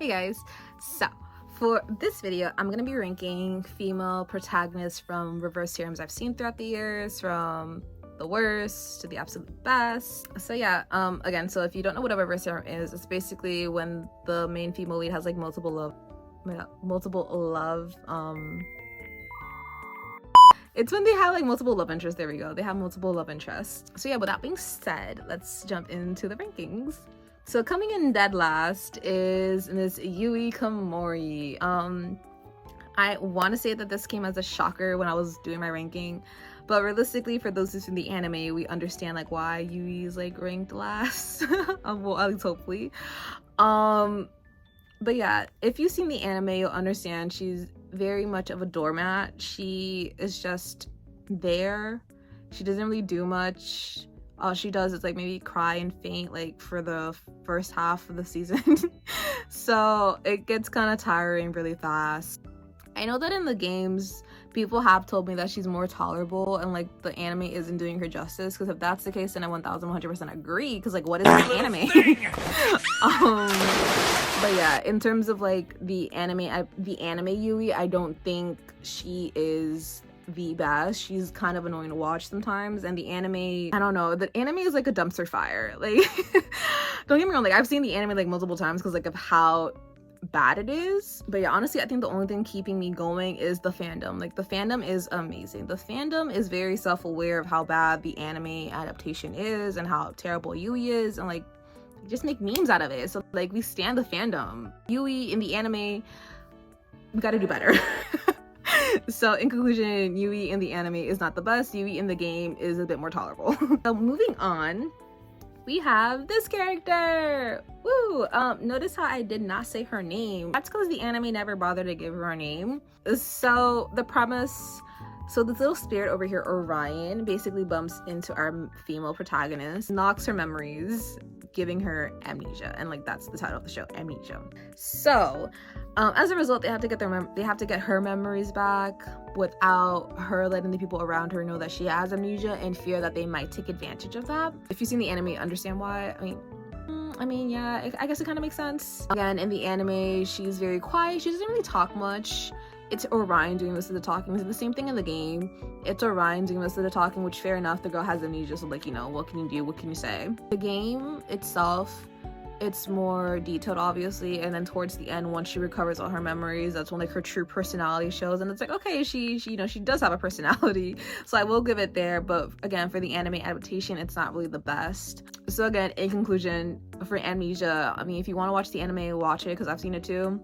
Hey guys, so for this video I'm gonna be ranking female protagonists from reverse harems I've seen throughout the years, from the worst to the absolute best. So yeah, again, so if you don't know what a reverse harem is, it's basically when the main female lead has like multiple love it's when they have like multiple love interests. There we go, they have multiple love interests. So yeah, with that being said, let's jump into the rankings. So coming in dead last is Miss Yui Komori. I want to say that this came as a shocker when I was doing my ranking, but realistically, for those who've seen the anime, we understand like why Yui is like ranked last. Well, at least hopefully. But yeah, if you've seen the anime, you'll understand she's very much of a doormat. She is just there. She doesn't really do much. All she does is like maybe cry and faint like for the first half of the season. So it gets kind of tiring really fast. I know that in the games people have told me that she's more tolerable and like the anime isn't doing her justice, because if that's the case then I 1100% agree, because like what is an anime? But yeah, in terms of like the anime Yui, I don't think she is the best. She's kind of annoying to watch sometimes, and the anime, I don't know, the anime is like a dumpster fire. Like don't get me wrong, like I've seen the anime like multiple times because like of how bad it is. But yeah, honestly, I think the only thing keeping me going is the fandom. Like the fandom is amazing. The fandom is very self-aware of how bad the anime adaptation is and how terrible Yui is, and like just make memes out of it. So like we stand the fandom. Yui in the anime, we gotta do better. So in conclusion, Yui in the anime is not the best. Yui in the game is a bit more tolerable. So moving on, we have this character. Woo! Notice how I did not say her name. That's because the anime never bothered to give her a name. So the premise, so this little spirit over here, Ouran, basically bumps into our female protagonist, knocks her memories, giving her amnesia, and like that's the title of the show, Amnesia. So as a result, they have to get her memories back without her letting the people around her know that she has amnesia, and fear that they might take advantage of that. If you've seen the anime, understand why. I mean, yeah, I guess it kind of makes sense. Again, in the anime, she's very quiet. She doesn't really talk much. It's Orion doing most of the talking. It's the same thing in the game. It's Orion doing most of the talking, which fair enough, the girl has amnesia, so like, you know, what can you do? What can you say? The game itself, it's more detailed obviously, and then towards the end, once she recovers all her memories, that's when like her true personality shows, and it's like, okay, she you know, she does have a personality. So I will give it there, but again, for the anime adaptation, it's not really the best. So again, in conclusion, for Amnesia, I mean, if you want to watch the anime, watch it, because I've seen it too.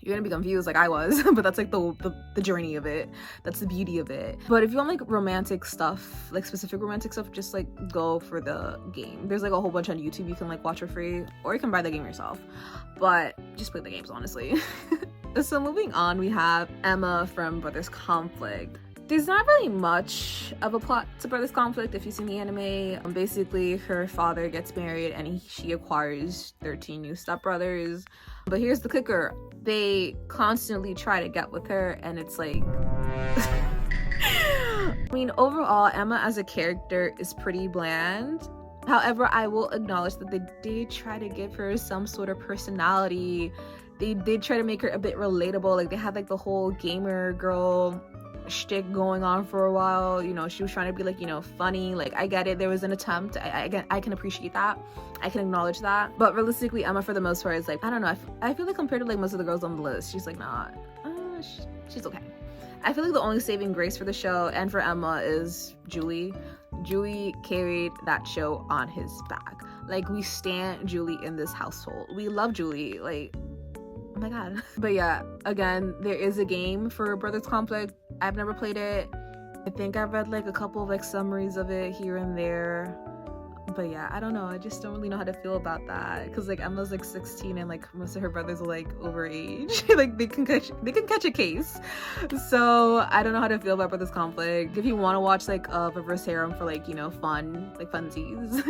You're gonna be confused like I was, but that's like the journey of it. That's the beauty of it. But if you want like romantic stuff, like specific romantic stuff, just like go for the game. There's like a whole bunch on YouTube you can like watch for free, or you can buy the game yourself. But just play the games, honestly. So moving on, we have Emma from Brothers Conflict. There's not really much of a plot to Brothers Conflict if you've seen the anime. Basically, her father gets married and she acquires 13 new stepbrothers. But here's the kicker. They constantly try to get with her, and it's like... I mean, overall, Emma as a character is pretty bland. However, I will acknowledge that they did try to give her some sort of personality. They did try to make her a bit relatable. Like, they had like the whole gamer girl shtick going on for a while. You know, she was trying to be like, you know, funny. Like, I get it, there was an attempt. I can appreciate that, I can acknowledge that, but realistically, Emma for the most part is like, I don't know, I feel like compared to like most of the girls on the list, she's like not she's okay. I feel like the only saving grace for the show and for Emma is Julie. Julie carried that show on his back. Like, we stand Julie in this household. We love Julie, like, oh my god. But yeah, again, there is a game for Brothers Conflict. I've never played it. I think I've read like a couple of like summaries of it here and there, but yeah, I don't know, I just don't really know how to feel about that, because like Emma's like 16 and like most of her brothers are like over age. Like they can catch a case. So I don't know how to feel about Brothers Conflict. If you want to watch like a reverse harem for like, you know, fun, like funsies,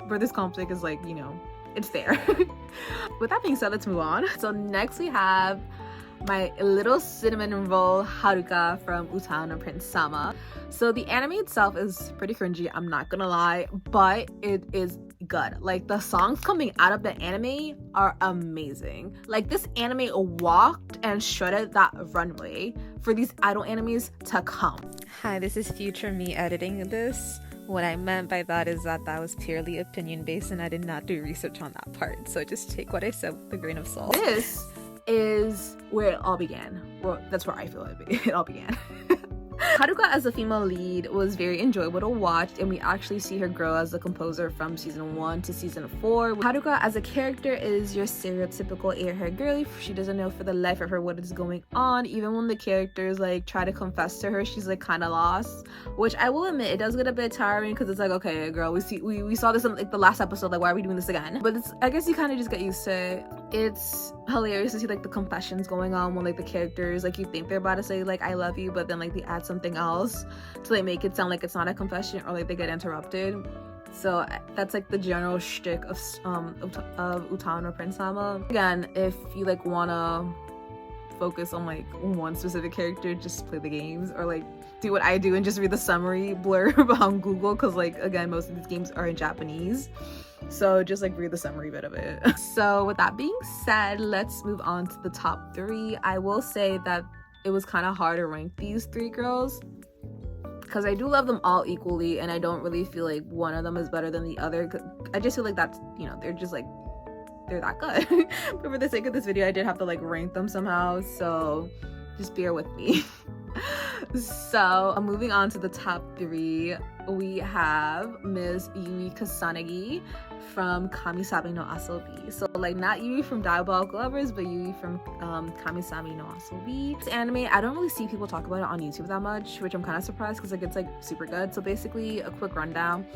Brothers Conflict is like, you know, it's there. With that being said, let's move on. So next we have my little cinnamon roll Haruka from Utano Prince Sama. So the anime itself is pretty cringy, I'm not gonna lie, but it is good. Like, the songs coming out of the anime are amazing. Like, this anime walked and shredded that runway for these idol animes to come. Hi, this is future me editing this. What I meant by that is that was purely opinion based and I did not do research on that part. So just take what I said with a grain of salt. This is where it all began. Well, that's where I feel it all began. Haruka as a female lead was very enjoyable to watch, and we actually see her grow as a composer from season 1 to season 4. Haruka as a character is your stereotypical airhead girly. She doesn't know for the life of her what is going on. Even when the characters like try to confess to her, she's like kind of lost, which I will admit it does get a bit tiring because it's like, okay girl, we saw this in like the last episode, like why are we doing this again? But it's, I guess you kind of just get used to it. It's hilarious to see like the confessions going on when like the characters, like you think they're about to say like I love you, but then like they add something else to like make it sound like it's not a confession, or like they get interrupted. So that's like the general shtick of Utan or Prince Sama. Again, if you like wanna focus on like one specific character, just play the games, or like do what I do and just read the summary blurb on Google, because like again most of these games are in Japanese, so just like read the summary bit of it. So with that being said, let's move on to the top 3. I will say that it was kind of hard to rank these 3 girls because I do love them all equally, and I don't really feel like one of them is better than the other. I just feel like that's, you know, they're just like, they're that good. But for the sake of this video, I did have to like rank them somehow, so just bear with me. So moving on to the top 3, we have Ms. Yui Kusanagi from Kamisami no Asobi. So like not Yui from Diabolik Lovers, but Yui from Kamisami no Asobi. This anime, I don't really see people talk about it on YouTube that much, which I'm kind of surprised because like it's like super good. So basically, a quick rundown.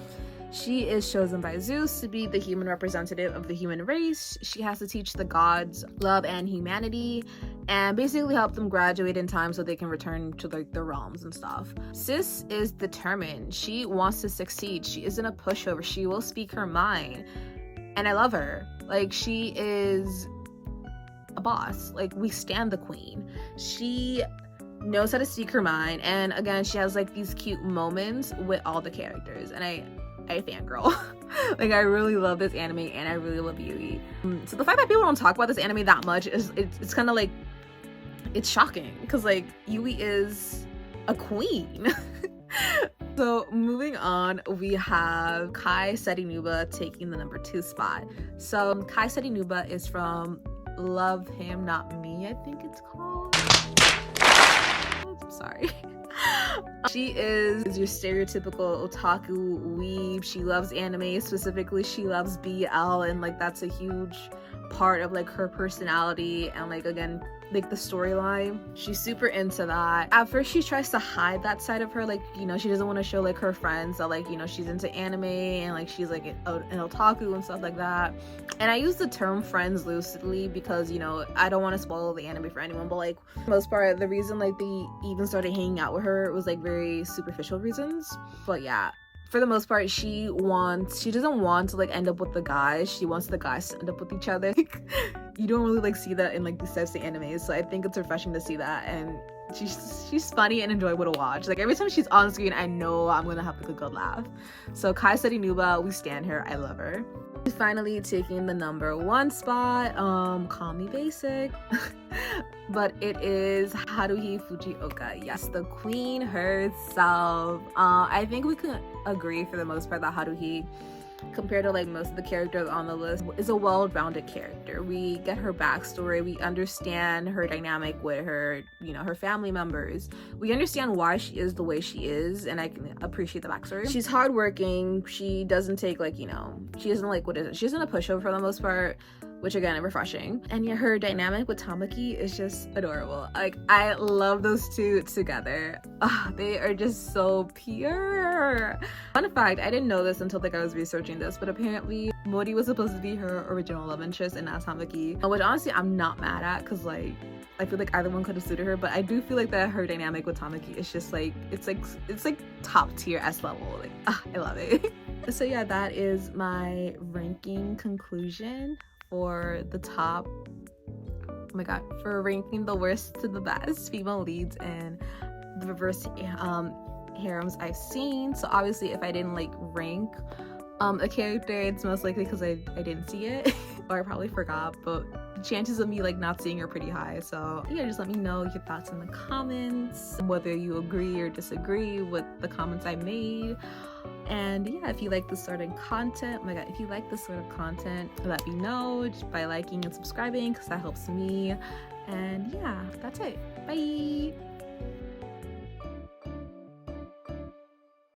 She is chosen by Zeus to be the human representative of the human race. She has to teach the gods love and humanity, and basically help them graduate in time so they can return to like their realms and stuff. Sis is determined. She wants to succeed. She isn't a pushover. She will speak her mind, and I love her. Like, she is a boss. Like, we stand the queen. She knows how to speak her mind, and again, she has like these cute moments with all the characters, and I fangirl. Like, I really love this anime, and I really love Yui. So the fact that people don't talk about this anime that much is it's kind of like, it's shocking because like Yui is a queen. So moving on, we have Kae Serinuma taking the number 2 spot. So Kae Serinuma is from Love Him Not Me, I think it's called. I'm sorry. She is your stereotypical otaku weeb. She loves anime, specifically she loves BL, and like that's a huge part of like her personality, and like again like the storyline, she's super into that. At first she tries to hide that side of her, like, you know, she doesn't want to show like her friends that like, you know, she's into anime and like she's like an otaku and stuff like that. And I use the term friends loosely because, you know, I don't want to spoil the anime for anyone, but like for the most part the reason like they even started hanging out with her was like very superficial reasons. But yeah, for the most part, she doesn't want to like end up with the guys. She wants the guys to end up with each other. You don't really like see that in like these types of animes, so I think it's refreshing to see that, and she's funny and enjoyable to watch. Like every time she's on screen, I know I'm gonna have like a good laugh. So Kae Serinuma, we stand her. I love her. Finally taking the number 1 spot, call me basic, but it is Haruhi Fujioka. Yes, the queen herself. I think we can agree for the most part that Haruhi, compared to like most of the characters on the list, is a well-rounded character. We get her backstory, we understand her dynamic with her, you know, her family members. We understand why she is the way she is, and I can appreciate the backstory. She's hardworking. She doesn't take like, you know, she isn't like, what is it? She isn't a pushover for the most part, which again, refreshing. And yeah, her dynamic with Tamaki is just adorable. Like, I love those two together. They are just so pure. Fun fact, I didn't know this until like I was researching this, but apparently Mori was supposed to be her original love interest and not Tamaki, which honestly I'm not mad at, because like I feel like either one could have suited her, but I do feel like that her dynamic with Tamaki is just like, it's like top tier S level. Like, I love it. So yeah, that is my ranking conclusion for the top, oh my god, for ranking the worst to the best female leads and the reverse harems I've seen. So obviously if I didn't like rank A character, it's most likely because I didn't see it or I probably forgot, but chances of me like not seeing are pretty high. So yeah, just let me know your thoughts in the comments, whether you agree or disagree with the comments I made. And yeah, if you like this sort of content, oh my god, if you like this sort of content, let me know just by liking and subscribing because that helps me. And yeah, that's it. Bye.